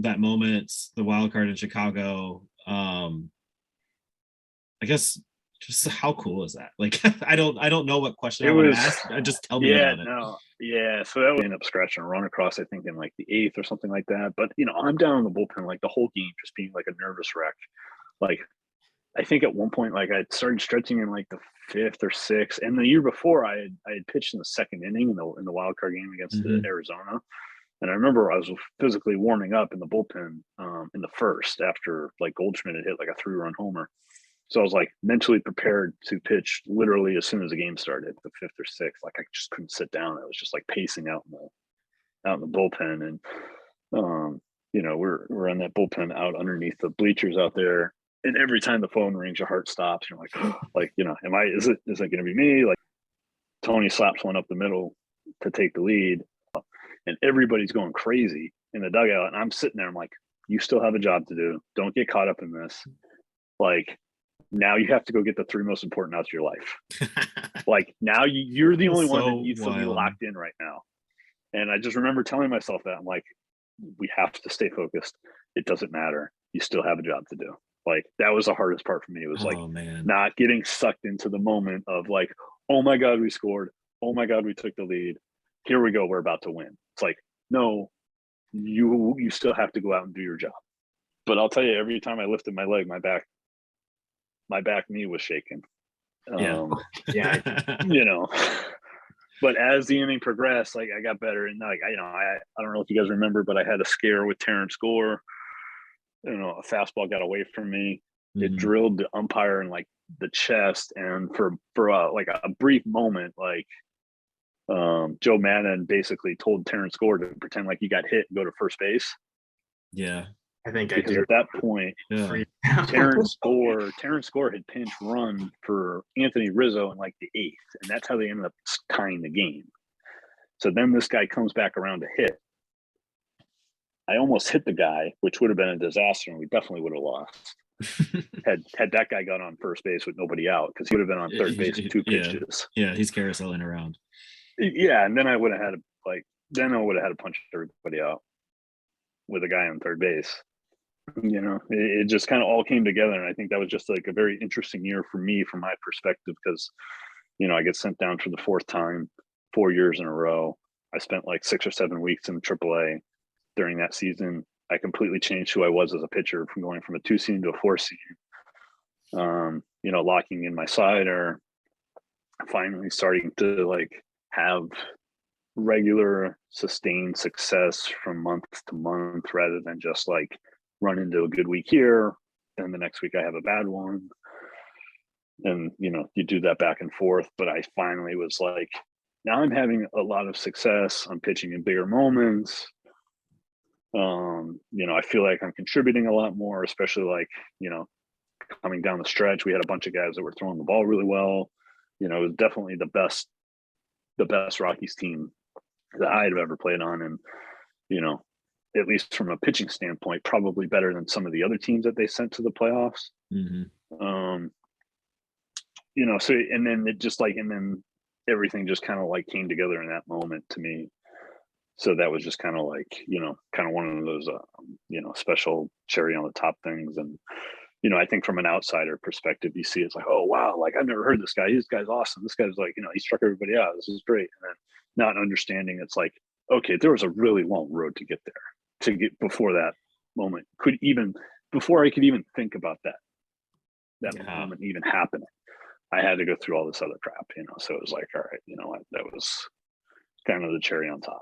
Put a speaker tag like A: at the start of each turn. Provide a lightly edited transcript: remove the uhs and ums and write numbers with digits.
A: that moment, the wild card in Chicago. I guess just how cool is that? Like, I don't know what question
B: It
A: I want to
B: was,
A: ask. Just tell me
B: yeah,
A: about it.
B: no, yeah. So that would end up scratching a run across, I think, in like the eighth or something like that. But I'm down in the bullpen like the whole game, just being like a nervous wreck. Like I think at one point, like I started stretching in like the fifth or sixth, and the year before, I had pitched in the second inning in the wild card game against the
A: Mm-hmm.
B: Arizona, and I remember I was physically warming up in the bullpen in the first after like Goldschmidt had hit like a 3-run homer. So I was like mentally prepared to pitch literally as soon as the game started, the fifth or sixth. Like I just couldn't sit down. I was just like pacing out in the bullpen, and we're on that bullpen out underneath the bleachers out there. And every time the phone rings, your heart stops. You're like, is it going to be me? Like Tony slaps one up the middle to take the lead, and everybody's going crazy in the dugout. And I'm sitting there. I'm like, you still have a job to do. Don't get caught up in this. Like now you have to go get the three most important outs of your life. Like now you're the only one that needs to be locked in right now. And I just remember telling myself that. I'm like, we have to stay focused. It doesn't matter. You still have a job to do. Like that was the hardest part for me. It was like not getting sucked into the moment of like, oh my God, we scored. Oh my God, we took the lead. Here we go. We're about to win. It's like, no, you still have to go out and do your job. But I'll tell you, every time I lifted my leg, my back knee was shaking.
A: Yeah.
B: But as the inning progressed, like I got better, and like I don't know if you guys remember, but I had a scare with Terrence Gore. A fastball got away from me. It drilled the umpire in like the chest, and for like a brief moment, like Joe Madden basically told Terrence Gore to pretend like he got hit and go to first base.
A: Yeah.
C: I think
B: because at that point, Terrence Gore had pinch run for Anthony Rizzo in like the eighth, and that's how they ended up tying the game. So then this guy comes back around to hit. I almost hit the guy, which would have been a disaster, and we definitely would have lost. had that guy got on first base with nobody out, because he would have been on third base with 2 pitches.
A: Yeah, he's carouseling around.
B: Yeah, and then I would have had to punch everybody out with a guy on third base. It just kind of all came together, and I think that was just like a very interesting year for me from my perspective, because I get sent down for the fourth time 4 years in a row. I spent like 6 or 7 weeks in AAA during that season. I completely changed who I was as a pitcher, from going from a 2-seam to a 4-seam. Locking in my slider, finally starting to like have regular sustained success from month to month, rather than just like run into a good week here, then the next week I have a bad one. And, you do that back and forth. But I finally was like, now I'm having a lot of success. I'm pitching in bigger moments. I feel like I'm contributing a lot more, especially like, coming down the stretch. We had a bunch of guys that were throwing the ball really well. It was definitely the best Rockies team that I had ever played on. And, at least from a pitching standpoint, probably better than some of the other teams that they sent to the playoffs. So, and then it just like, and then everything just kind of like came together in that moment to me. So that was just kind of like, kind of one of those, special cherry on the top things. And, I think from an outsider perspective, you see, it's like, oh, wow, like I've never heard this guy. This guy's awesome. This guy's like, he struck everybody out. This is great. And then not understanding, it's like, okay, there was a really long road to get there, to get before that moment before I could even think about that moment even happening. I had to go through all this other crap, so it was like, all right, that was kind of the cherry on top.